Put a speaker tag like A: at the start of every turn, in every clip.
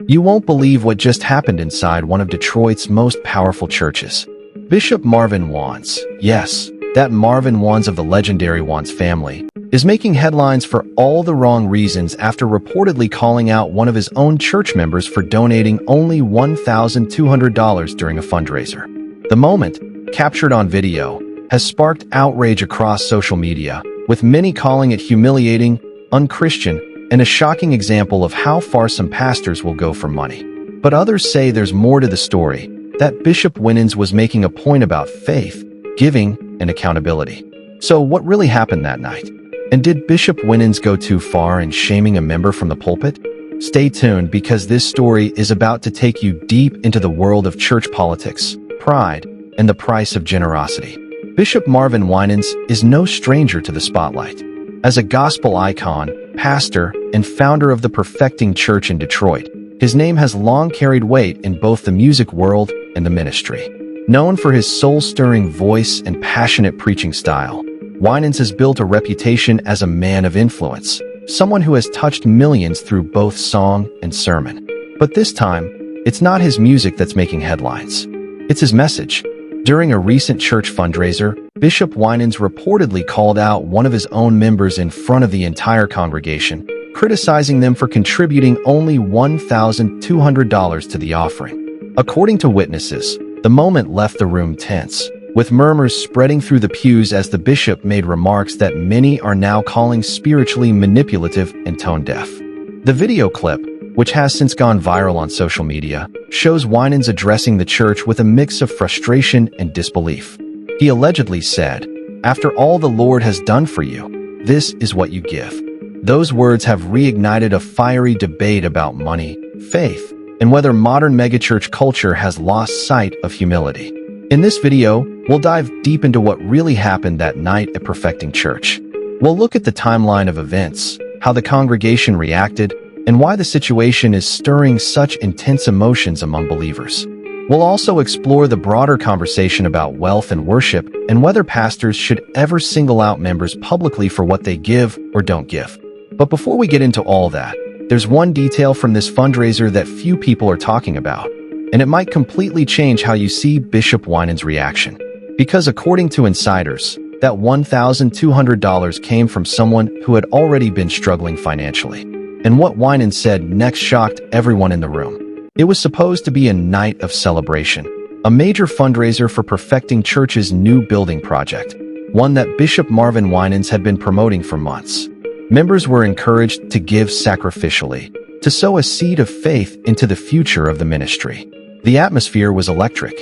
A: You won't believe what just happened inside one of Detroit's most powerful churches. Bishop Marvin Winans, yes, that Marvin Winans of the legendary Winans family, is making headlines for all the wrong reasons after reportedly calling out one of his own church members for donating only $1,200 during a fundraiser. The moment, captured on video, has sparked outrage across social media, with many calling it humiliating, unchristian, and a shocking example of how far some pastors will go for money. But others say there's more to the story, that Bishop Winans was making a point about faith, giving, and accountability. So what really happened that night? And did Bishop Winans go too far in shaming a member from the pulpit? Stay tuned because this story is about to take you deep into the world of church politics, pride, and the price of generosity. Bishop Marvin Winans is no stranger to the spotlight. As a gospel icon, pastor, and founder of the Perfecting Church in Detroit, his name has long carried weight in both the music world and the ministry. Known for his soul-stirring voice and passionate preaching style, Winans has built a reputation as a man of influence, someone who has touched millions through both song and sermon. But this time, it's not his music that's making headlines. It's his message. During a recent church fundraiser, Bishop Winans reportedly called out one of his own members in front of the entire congregation, criticizing them for contributing only $1,200 to the offering. According to witnesses, the moment left the room tense, with murmurs spreading through the pews as the bishop made remarks that many are now calling spiritually manipulative and tone-deaf. The video clip, which has since gone viral on social media, shows Winans addressing the church with a mix of frustration and disbelief. He allegedly said, "After all the Lord has done for you, this is what you give." Those words have reignited a fiery debate about money, faith, and whether modern megachurch culture has lost sight of humility. In this video, we'll dive deep into what really happened that night at Perfecting Church. We'll look at the timeline of events, how the congregation reacted, and why the situation is stirring such intense emotions among believers. We'll also explore the broader conversation about wealth and worship and whether pastors should ever single out members publicly for what they give or don't give. But before we get into all that, there's one detail from this fundraiser that few people are talking about, and it might completely change how you see Bishop Winans' reaction. Because according to insiders, that $1,200 came from someone who had already been struggling financially. And what Winans said next shocked everyone in the room. It was supposed to be a night of celebration, a major fundraiser for Perfecting Church's new building project, one that Bishop Marvin Winans had been promoting for months. Members were encouraged to give sacrificially, to sow a seed of faith into the future of the ministry. The atmosphere was electric.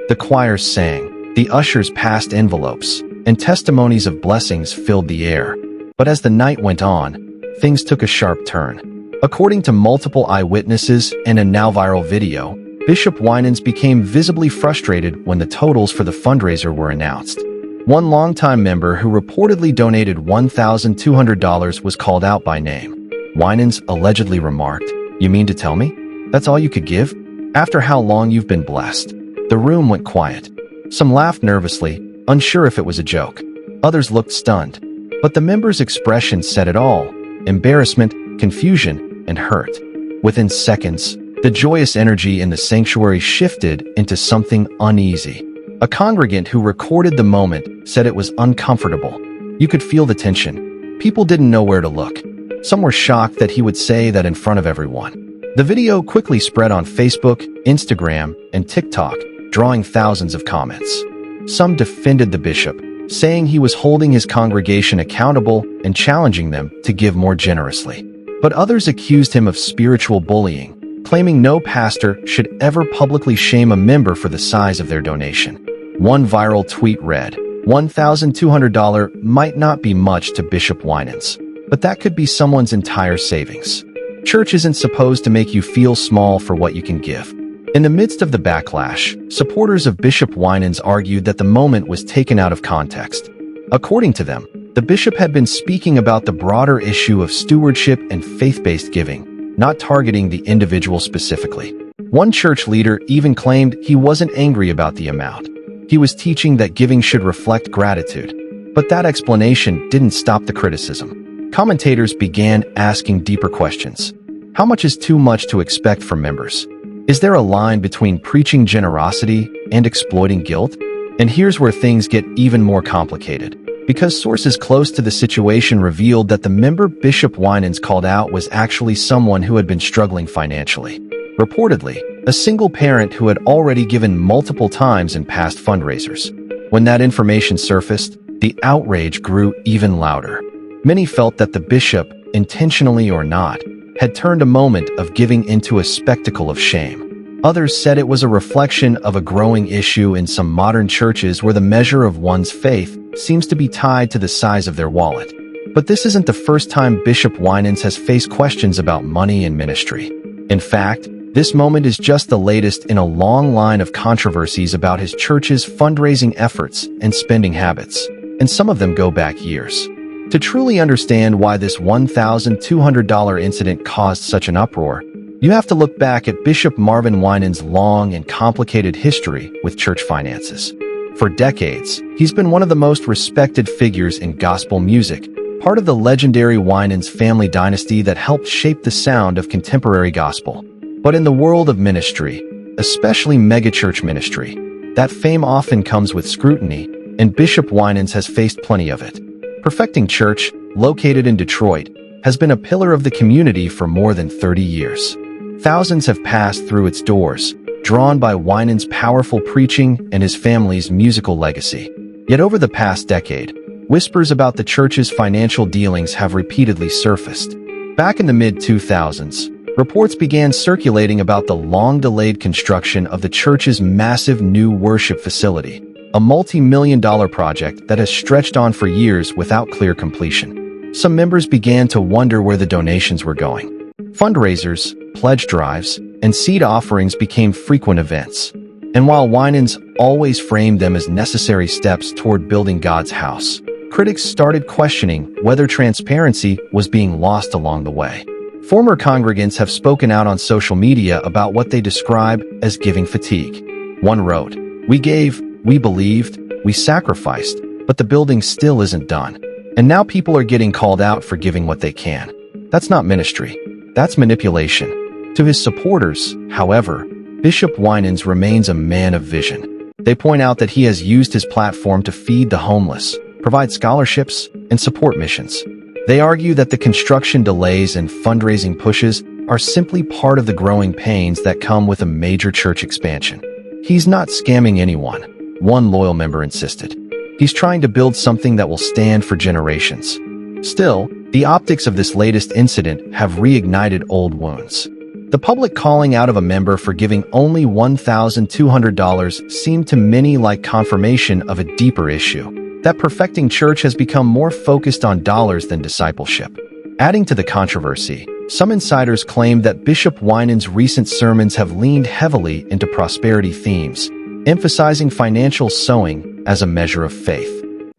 A: The choirs sang, the ushers passed envelopes, and testimonies of blessings filled the air. But as the night went on, things took a sharp turn. According to multiple eyewitnesses and a now viral video, Bishop Winans became visibly frustrated when the totals for the fundraiser were announced. One longtime member who reportedly donated $1,200 was called out by name. Winans allegedly remarked, "You mean to tell me? That's all you could give? After how long you've been blessed?" The room went quiet. Some laughed nervously, unsure if it was a joke. Others looked stunned. But the member's expression said it all: embarrassment, confusion, and hurt. Within seconds, the joyous energy in the sanctuary shifted into something uneasy. A congregant who recorded the moment said it was uncomfortable. You could feel the tension. People didn't know where to look. Some were shocked that he would say that in front of everyone. The video quickly spread on Facebook, Instagram, and TikTok, drawing thousands of comments. Some defended the bishop, saying he was holding his congregation accountable and challenging them to give more generously. But others accused him of spiritual bullying, claiming no pastor should ever publicly shame a member for the size of their donation. One viral tweet read, $1,200 might not be much to Bishop Winans, but that could be someone's entire savings. Church isn't supposed to make you feel small for what you can give. In the midst of the backlash, supporters of Bishop Winans argued that the moment was taken out of context. According to them, the bishop had been speaking about the broader issue of stewardship and faith-based giving, not targeting the individual specifically. One church leader even claimed he wasn't angry about the amount. He was teaching that giving should reflect gratitude. But that explanation didn't stop the criticism. Commentators began asking deeper questions. How much is too much to expect from members? Is there a line between preaching generosity and exploiting guilt? And here's where things get even more complicated, because sources close to the situation revealed that the member Bishop Winans called out was actually someone who had been struggling financially. Reportedly, a single parent who had already given multiple times in past fundraisers. When that information surfaced, the outrage grew even louder. Many felt that the bishop, intentionally or not, had turned a moment of giving into a spectacle of shame. Others said it was a reflection of a growing issue in some modern churches where the measure of one's faith seems to be tied to the size of their wallet. But this isn't the first time Bishop Winans has faced questions about money and ministry. In fact, this moment is just the latest in a long line of controversies about his church's fundraising efforts and spending habits, and some of them go back years. To truly understand why this $1,200 incident caused such an uproar, you have to look back at Bishop Marvin Winans' long and complicated history with church finances. For decades, he's been one of the most respected figures in gospel music, part of the legendary Winans family dynasty that helped shape the sound of contemporary gospel. But in the world of ministry, especially megachurch ministry, that fame often comes with scrutiny, and Bishop Winans has faced plenty of it. Perfecting Church, located in Detroit, has been a pillar of the community for more than 30 years. Thousands have passed through its doors, drawn by Winans' powerful preaching and his family's musical legacy. Yet over the past decade, whispers about the church's financial dealings have repeatedly surfaced. Back in the mid-2000s, reports began circulating about the long-delayed construction of the church's massive new worship facility, a multi-million-dollar project that has stretched on for years without clear completion. Some members began to wonder where the donations were going. Fundraisers, pledge drives, and seed offerings became frequent events. And while Winans always framed them as necessary steps toward building God's house, critics started questioning whether transparency was being lost along the way. Former congregants have spoken out on social media about what they describe as giving fatigue. One wrote, "We gave, we believed, we sacrificed, but the building still isn't done. And now people are getting called out for giving what they can. That's not ministry. That's manipulation." To his supporters, however, Bishop Winans remains a man of vision. They point out that he has used his platform to feed the homeless, provide scholarships, and support missions. They argue that the construction delays and fundraising pushes are simply part of the growing pains that come with a major church expansion. "He's not scamming anyone," one loyal member insisted. "He's trying to build something that will stand for generations." Still, the optics of this latest incident have reignited old wounds. The public calling out of a member for giving only $1,200 seemed to many like confirmation of a deeper issue, that Perfecting Church has become more focused on dollars than discipleship. Adding to the controversy, some insiders claim that Bishop Winans' recent sermons have leaned heavily into prosperity themes, emphasizing financial sowing as a measure of faith.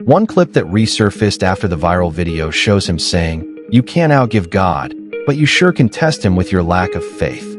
A: One clip that resurfaced after the viral video shows him saying, "You can't outgive God, but you sure can test him with your lack of faith."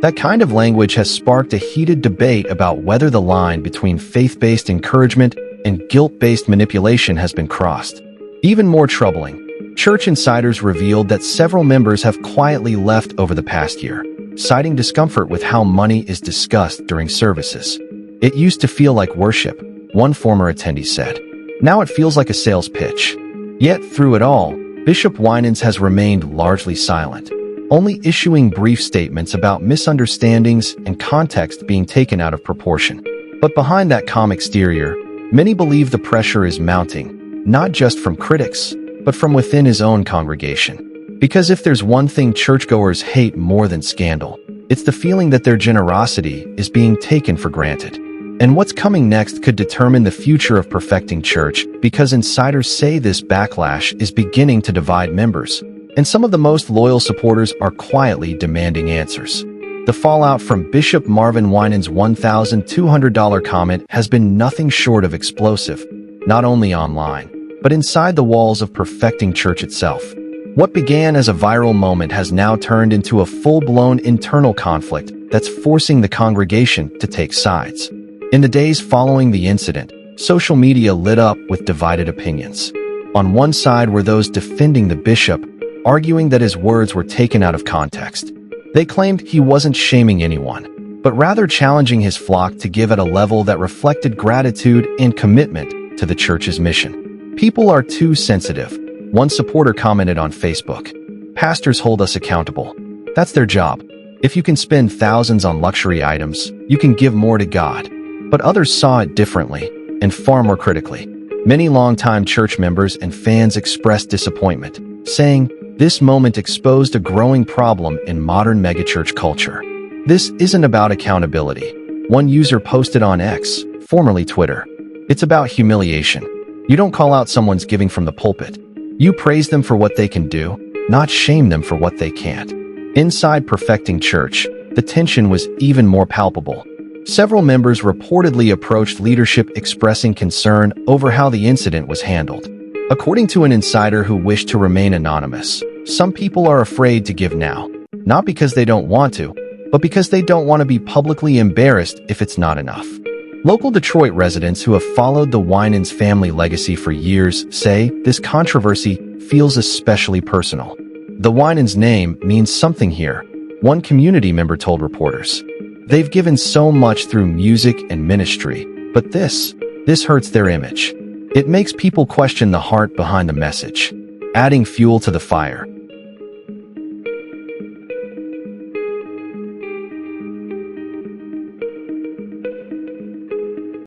A: That kind of language has sparked a heated debate about whether the line between faith-based encouragement and guilt-based manipulation has been crossed. Even more troubling, church insiders revealed that several members have quietly left over the past year, citing discomfort with how money is discussed during services. "It used to feel like worship," one former attendee said. "Now it feels like a sales pitch." Yet through it all, Bishop Winans has remained largely silent, only issuing brief statements about misunderstandings and context being taken out of proportion. But behind that calm exterior, many believe the pressure is mounting, not just from critics, but from within his own congregation. Because if there's one thing churchgoers hate more than scandal, it's the feeling that their generosity is being taken for granted. And what's coming next could determine the future of Perfecting Church, because insiders say this backlash is beginning to divide members, and some of the most loyal supporters are quietly demanding answers. The fallout from Bishop Marvin Winans' $1,200 comment has been nothing short of explosive, not only online, but inside the walls of Perfecting Church itself. What began as a viral moment has now turned into a full-blown internal conflict that's forcing the congregation to take sides. In the days following the incident, social media lit up with divided opinions. On one side were those defending the bishop, arguing that his words were taken out of context, They claimed he wasn't shaming anyone, but rather challenging his flock to give at a level that reflected gratitude and commitment to the church's mission. "People are too sensitive," one supporter commented on Facebook. "Pastors hold us accountable. That's their job. If you can spend thousands on luxury items, you can give more to God." But others saw it differently, and far more critically. Many longtime church members and fans expressed disappointment, saying, "This moment exposed a growing problem in modern megachurch culture. This isn't about accountability." One user posted on X, formerly Twitter. "It's about humiliation. You don't call out someone's giving from the pulpit. You praise them for what they can do, not shame them for what they can't." Inside Perfecting Church, the tension was even more palpable. Several members reportedly approached leadership expressing concern over how the incident was handled. According to an insider who wished to remain anonymous, some people are afraid to give now, not because they don't want to, but because they don't want to be publicly embarrassed if it's not enough. Local Detroit residents who have followed the Winans family legacy for years say this controversy feels especially personal. "The Winans name means something here," one community member told reporters. "They've given so much through music and ministry, but this hurts their image. It makes people question the heart behind the message." Adding fuel to the fire,